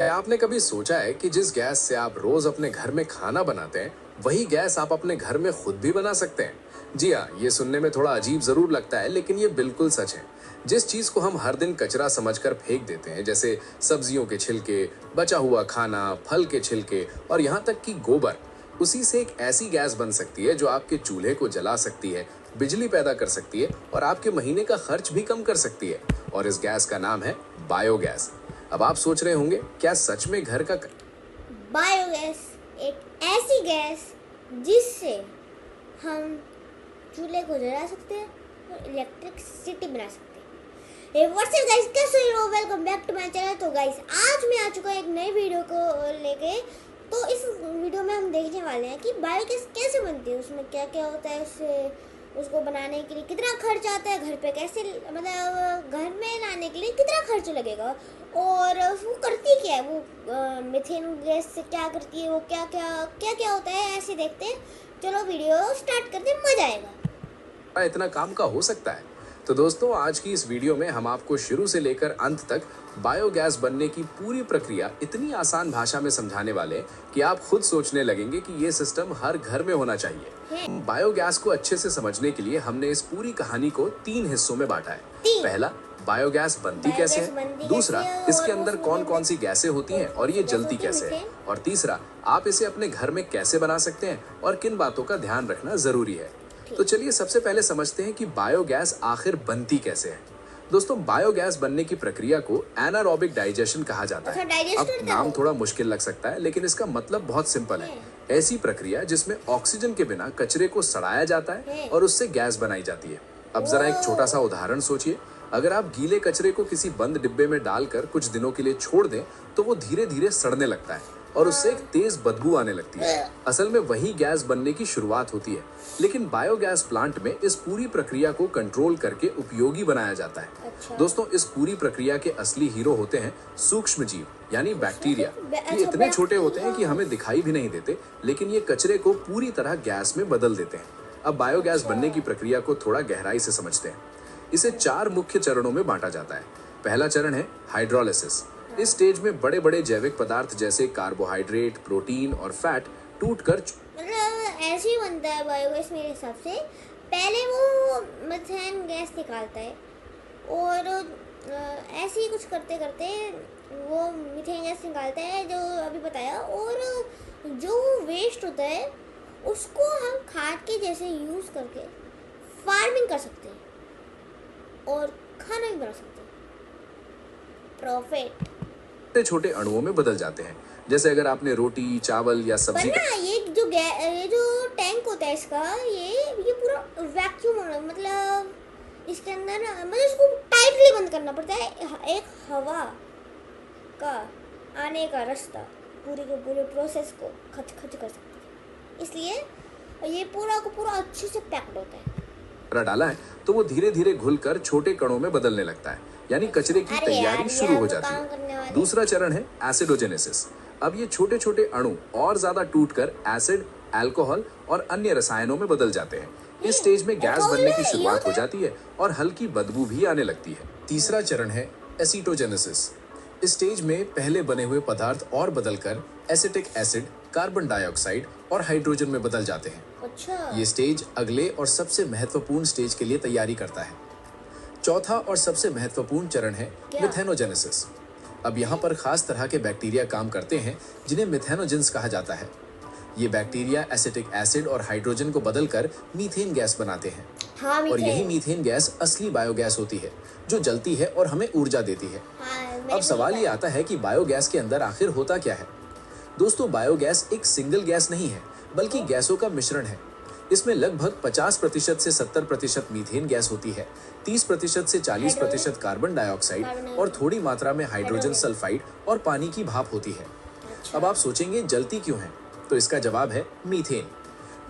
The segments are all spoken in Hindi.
क्या आपने कभी सोचा है कि जिस गैस से आप रोज अपने घर में खाना बनाते हैं, वही गैस आप अपने घर में खुद भी बना सकते हैं? जी हाँ, ये सुनने में थोड़ा अजीब जरूर लगता है, लेकिन ये बिल्कुल सच है। जिस चीज को हम हर दिन कचरा समझकर फेंक देते हैं, जैसे सब्जियों के छिलके, बचा हुआ खाना, फल के छिलके और यहाँ तक कि गोबर, उसी से एक ऐसी गैस बन सकती है जो आपके चूल्हे को जला सकती है, बिजली पैदा कर सकती है और आपके महीने का खर्च भी कम कर सकती है। और इस गैस का नाम है बायोगैस। अब आप सोच रहे होंगे, क्या सच में घर का बायोगैस एक ऐसी गैस जिससे हम चूल्हे को जला सकते हैं और इलेक्ट्रिसिटी बना सकते हैं। हे व्हाट्सअप गाइस, कैसे हो? Welcome back to my channel. तो गाइस, आज मैं आ चुका हूँ एक नई वीडियो को लेके। तो इस वीडियो में हम देखने वाले हैं कि बायोगैस कैसे बनती है, उसमें क्या क्या होता है, उसको बनाने के लिए कितना खर्च आता है, घर पे कैसे मतलब घर में लाने के लिए कितना खर्च लगेगा, और वो करती क्या है, वो मीथेन गैस से क्या करती है, वो क्या क्या होता है, ऐसे देखते हैं। चलो वीडियो स्टार्ट करते हैं, मजा आएगा। इतना काम का हो सकता है? तो दोस्तों, आज की इस वीडियो में हम आपको शुरू से लेकर अंत तक बायोगैस बनने की पूरी प्रक्रिया इतनी आसान भाषा में समझाने वाले हैं कि आप खुद सोचने लगेंगे कि ये सिस्टम हर घर में होना चाहिए। बायोगैस को अच्छे से समझने के लिए हमने इस पूरी कहानी को 3 हिस्सों में बांटा है। पहला, बायोगैस बनती कैसे है। दूसरा, इसके अंदर कौन कौन सी गैसें होती हैं और ये जलती कैसे है। और तीसरा, आप इसे अपने घर में कैसे बना सकते हैं और किन बातों का ध्यान रखना जरूरी है। तो चलिए सबसे पहले समझते हैं कि बायोगैस आखिर बनती कैसे है। दोस्तों, बायोगैस बनने की प्रक्रिया को एनारोबिक डाइजेशन कहा जाता है। अब नाम थोड़ा मुश्किल लग सकता है, लेकिन इसका मतलब बहुत सिंपल है। ऐसी प्रक्रिया जिसमें ऑक्सीजन के बिना कचरे को सड़ाया जाता है और उससे गैस बनाई जाती है। अब जरा एक छोटा सा उदाहरण सोचिए। अगर आप गीले कचरे को किसी बंद डिब्बे में डालकर कुछ दिनों के लिए छोड़ दें, तो वो धीरे धीरे सड़ने लगता है और उससे एक तेज बदबू आने लगती है। असल में वही गैस बनने की शुरुआत होती है, लेकिन बायोगैस प्लांट में इस पूरी प्रक्रिया को कंट्रोल करके उपयोगी बनाया जाता है। अच्छा। दोस्तों, इस पूरी प्रक्रिया के असली हीरो होते हैं सूक्ष्म जीव, यानी बैक्टीरिया। ये इतने छोटे होते हैं कि हमें दिखाई भी नहीं देते, लेकिन ये कचरे को पूरी तरह गैस में बदल देते हैं। अब बायोगैस बनने की प्रक्रिया को थोड़ा गहराई से समझते हैं। इसे 4 मुख्य चरणों में बांटा जाता है। पहला चरण है हाइड्रोलिसिस। इस स्टेज में बड़े बड़े जैविक पदार्थ जैसे कार्बोहाइड्रेट, प्रोटीन और फैट टूटकर मतलब ऐसे ही बनता है बायोगैस मेरे हिसाब से। पहले वो मीथेन गैस निकालता है और ऐसे ही कुछ करते करते वो मीथेन गैस निकालता है, जो अभी बताया। और जो वेस्ट होता है उसको हम खाद के जैसे यूज़ करके फार्मिंग कर सकते हैं और खाना भी बना सकते हैं। प्रॉफिट छोटे छोटे अणुओं में बदल जाते हैं। जैसे अगर आपने रोटी, चावल या सब्जी पर ना, ये जो टैंक होता है इसका, ये पूरा वैक्यूम होना, मतलब इसके अंदर ना, मतलब इसको टाइटली बंद करना पड़ता है। एक हवा का आने का रास्ता पूरे के पूरे प्रोसेस को खच खच कर सकता है, इसलिए ये पूरा को पूरा अच्छे से पैक्ड होता है। डाला है तो वो धीरे धीरे घुलकर छोटे कणों में बदलने लगता है, यानी कचरे की तैयारी शुरू हो जाती है। दूसरा चरण है एसिडोजेनेसिस। अब ये छोटे छोटे अणु और ज्यादा टूटकर एसिड, अल्कोहल और अन्य रसायनों में बदल जाते हैं। इस स्टेज में गैस बनने की शुरुआत हो जाती है और हल्की बदबू भी आने लगती है। तीसरा चरण है एसीटोजेनेसिस। इस स्टेज में पहले बने हुए पदार्थ और बदलकर एसिटिक एसिड, कार्बन डाइऑक्साइड और हाइड्रोजन में बदल जाते हैं। अच्छा। ये स्टेज अगले और सबसे महत्वपूर्ण स्टेज के लिए तैयारी करता है। चौथा और सबसे महत्वपूर्ण चरण है मिथेनोजेनेसिस। अब यहाँ पर खास तरह के बैक्टीरिया काम करते हैं जिन्हें मिथेनोजेंस कहा जाता है। ये बैक्टीरिया एसिटिक एसिड और हाइड्रोजन को बदलकर मीथेन गैस बनाते हैं। हाँ, और यही मीथेन गैस असली बायोगैस होती है, जो जलती है और हमें ऊर्जा देती है। अब सवाल ये आता है कि बायोगैस के अंदर आखिर होता क्या है। दोस्तों, बायोगैस एक सिंगल गैस नहीं है, बल्कि गैसों का मिश्रण है। इसमें लगभग 50% से 70% मीथेन गैस होती है, 30% से 40% कार्बन डाइऑक्साइड और थोड़ी मात्रा में हाइड्रोजन सल्फाइड और पानी की भाप होती है। अब आप सोचेंगे, जलती क्यों है? तो इसका जवाब है मीथेन।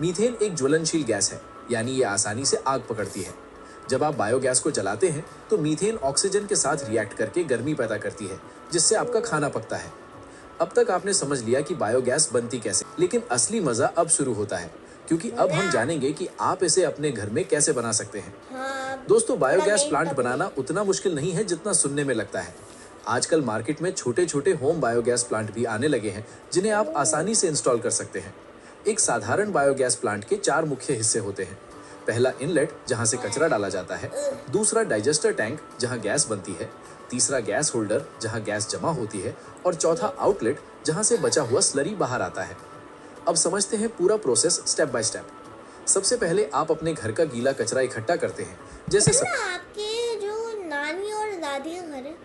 मीथेन एक ज्वलनशील गैस है, यानी ये आसानी से आग पकड़ती है। जब आप बायोगैस को जलाते हैं तो मीथेन ऑक्सीजन के साथ रिएक्ट करके गर्मी पैदा करती है, जिससे आपका खाना पकता है। अब तक आपने समझ लिया कि बायोगैस बनती कैसे, लेकिन असली मजा अब शुरू होता है, क्योंकि अब हम जानेंगे कि आप इसे अपने घर में कैसे बना सकते हैं। दोस्तों, बायोगैस प्लांट बनाना उतना मुश्किल नहीं है जितना सुनने में लगता है। आजकल मार्केट में छोटे छोटे होम बायोगैस प्लांट भी आने लगे हैं जिन्हें आप आसानी से इंस्टॉल कर सकते हैं। एक साधारण बायोगैस प्लांट के 4 मुख्य हिस्से होते हैं। पहला इनलेट, जहां से कचरा डाला जाता है। दूसरा डाइजेस्टर टैंक, जहां गैस बनती है। तीसरा गैस होल्डर, जहां गैस जमा होती है। और चौथा आउटलेट, जहां से बचा हुआ स्लरी बाहर आता है। अब समझते हैं पूरा प्रोसेस स्टेप बाय स्टेप। सबसे पहले आप अपने घर का गीला कचरा इकट्ठा करते हैं। जैसे आपके जो नानी और दादी का घर है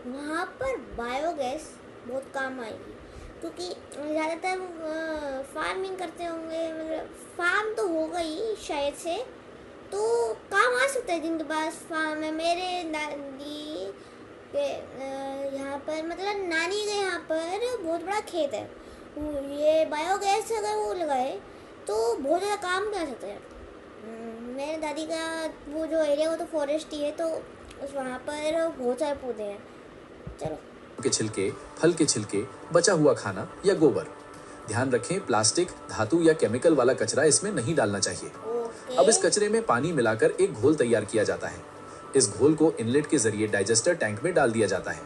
वहाँ पर बायोगैस बहुत काम आएगी, क्योंकि ज़्यादातर फार्मिंग करते होंगे, मतलब फार्म तो होगा ही शायद से, तो काम आ सकता है जिनके पास फार्म है। मेरे दादी के यहाँ पर, मतलब नानी के यहाँ पर बहुत बड़ा खेत है। ये बायोगैस अगर वो लगाए तो बहुत ज़्यादा काम कर सकते हैं। मेरे दादी का वो जो एरिया वो तो फॉरेस्ट ही है, तो उस वहाँ पर बहुत सारे पौधे हैं। चलो, के छिलके, फल के छिलके, बचा हुआ खाना या गोबर। ध्यान रखें, प्लास्टिक, धातु या केमिकल वाला कचरा इसमें नहीं डालना चाहिए। अब इस कचरे में पानी मिलाकर एक घोल तैयार किया जाता है। इस घोल को इनलेट के जरिए डाइजेस्टर टैंक में डाल दिया जाता है।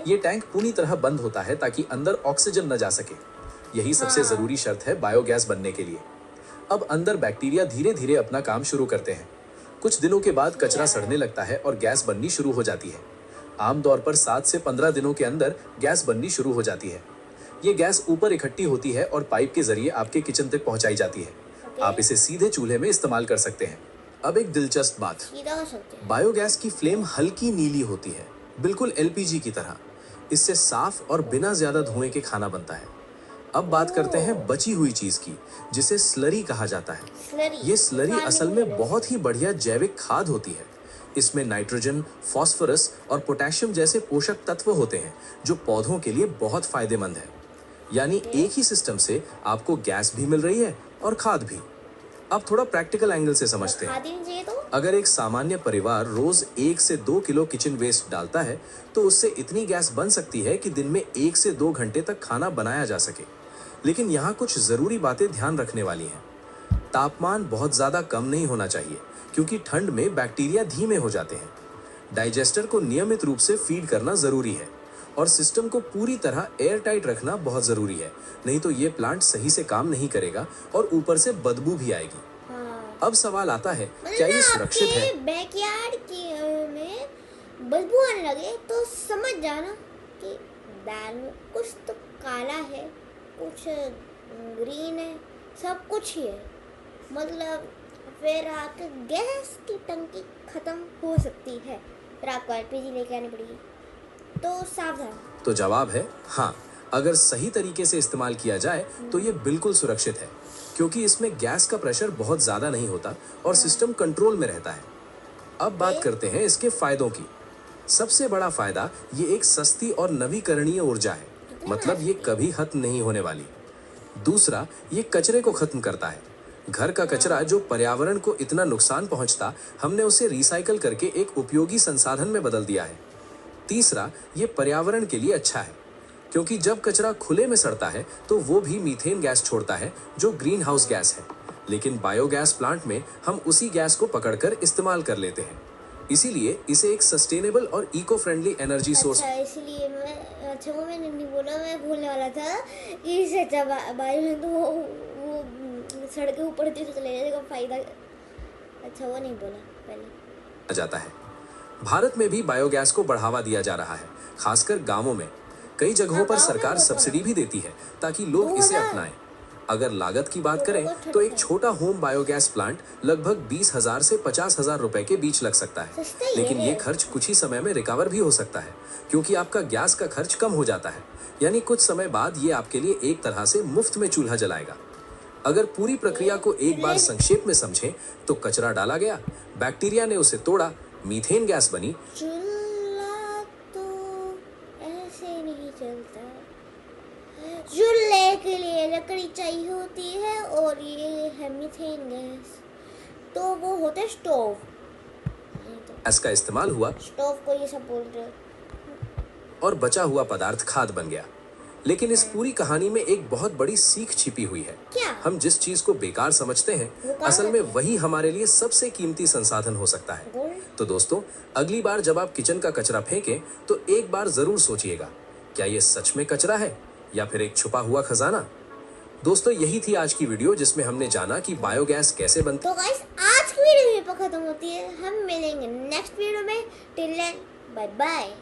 ये टैंक पूरी तरह बंद होता है ताकि अंदर ऑक्सीजन न जा सके। यही सबसे जरूरी शर्त है बायोगैस बनने के लिए। अब अंदर बैक्टीरिया धीरे धीरे अपना काम शुरू करते हैं। कुछ दिनों के बाद कचरा सड़ने लगता है और गैस बननी शुरू हो जाती है। आमतौर पर 7 से 15 दिनों के अंदर गैस बननी शुरू हो जाती है। ये गैस ऊपर इकट्ठी होती है और पाइप के जरिए आपके किचन तक पहुंचाई जाती है। आप इसे सीधे चूल्हे में इस्तेमाल कर सकते हैं। अब एक दिलचस्प बात, बायोगैस की फ्लेम हल्की नीली होती है, बिल्कुल एलपीजी की तरह। इससे साफ और बिना ज्यादा धुएं के खाना बनता है। अब बात करते हैं बची हुई चीज की, जिसे स्लरी कहा जाता है। ये स्लरी असल में बहुत ही बढ़िया जैविक खाद होती है। इसमें नाइट्रोजन, फास्फोरस और पोटेशियम जैसे पोषक तत्व होते हैं जो पौधों के लिए बहुत फायदेमंद है। यानी एक ही सिस्टम से आपको गैस भी मिल रही है और खाद भी। अब थोड़ा प्रैक्टिकल एंगल से समझते हैं। अगर एक सामान्य परिवार रोज 1 से 2 किलो किचन वेस्ट डालता है तो उससे इतनी गैस बन सकती है कि दिन में 1 से 2 घंटे तक खाना बनाया जा सके। लेकिन यहाँ कुछ जरूरी बातें ध्यान रखने वाली हैं। तापमान बहुत ज्यादा कम नहीं होना चाहिए, क्योंकि ठंड में बैक्टीरिया धीमे हो जाते हैं। डाइजेस्टर को नियमित रूप से फीड करना जरूरी है और सिस्टम को पूरी तरह एयर टाइट रखना बहुत जरूरी है, नहीं तो ये प्लांट सही से काम नहीं करेगा और ऊपर से बदबू भी आएगी। अब सवाल आता है, क्या ये सुरक्षित है? बैकयार्ड में बदबू आने लगे तो समझ जाना कि दाल में कुछ तो काला है, कुछ ग्रीन है, सब कुछ ही है। मतलब फिर आकर गैस की टंकी खत्म हो सकती है, फिर आपको एलपीजी लेके आनी पड़ेगी, तो सावधान। तो जवाब है हाँ, अगर सही तरीके से इस्तेमाल किया जाए तो ये बिल्कुल सुरक्षित है, क्योंकि इसमें गैस का प्रेशर बहुत ज्यादा नहीं होता और सिस्टम कंट्रोल में रहता है। अब बात करते हैं इसके फायदों की। सबसे बड़ा फायदा ये एक सस्ती और नवीकरणीय ऊर्जा है, मतलब ये कभी खत्म नहीं होने वाली। दूसरा, ये कचरे को खत्म करता है। घर का कचरा जो पर्यावरण को इतना नुकसान पहुंचता, हमने उसे रिसाइकल करके एक उपयोगी संसाधन में बदल दिया है। तीसरा, ये पर्यावरण के लिए अच्छा है, क्योंकि जब कचरा खुले में सड़ता है तो वो भी मीथेन गैस छोड़ता है जो ग्रीन हाउस गैस है। लेकिन बायोगैस प्लांट में हम उसी गैस को पकड़कर इस्तेमाल कर लेते हैं, इसीलिए इसे एक सस्टेनेबल और इको फ्रेंडली एनर्जी सोर्स। इसलिए वो मैंने नहीं बोला, मैं बोलने वाला था कि इससे अच्छा बायो में तो वो सड़क के ऊपर से चले जाएगा फायदा। अच्छा, वो नहीं बोला पहले। जाता है। भारत में भी बायोगैस को बढ़ावा दिया जा रहा है, खासकर गांवों में। कई जगहों पर सरकार सब्सिडी भी देती है ताकि लोग इसे अपनाएं। अगर लागत की बात करें तो एक छोटा होम बायोगैस प्लांट लगभग 20,000 से 50,000 रुपए के बीच लग सकता है। लेकिन ये खर्च कुछ ही समय में रिकवर भी हो सकता है, क्योंकि आपका गैस का खर्च कम हो जाता है। यानी कुछ समय बाद ये आपके लिए एक तरह से मुफ्त में चूल्हा जलाएगा। अगर पूरी प्रक्रिया को एक बार संक्षेप में समझें तो कचरा डाला गया, बैक्टीरिया ने उसे तोड़ा, मीथेन गैस बनी। चूल्हा तो ऐसे नहीं चलता, चूल्हे के लिए लकड़ी चाहिए होती है और ये है मीथेन गैस, तो वो होता है स्टोव। गैस का इस्तेमाल हुआ, स्टोव को ये सब बोल रहे और बचा हुआ पदार्थ खाद बन गया। लेकिन इस पूरी कहानी में एक बहुत बड़ी सीख छिपी हुई है। क्या? हम जिस चीज को बेकार समझते हैं, वो कहाँ असल में है? वही हमारे लिए सबसे कीमती संसाधन हो सकता है। गोल्ड? तो दोस्तों, अगली बार जब आप किचन का कचरा फेंकें तो एक बार जरूर सोचिएगा, क्या ये सच में कचरा है या फिर एक छुपा हुआ खजाना। दोस्तों, यही थी आज की वीडियो जिसमें हमने जाना कि बायोगैस कैसे बनती तो गाइस आज की वीडियो यहीं पर खत्म होती है। हम मिलेंगे नेक्स्ट वीडियो में। Till then bye bye.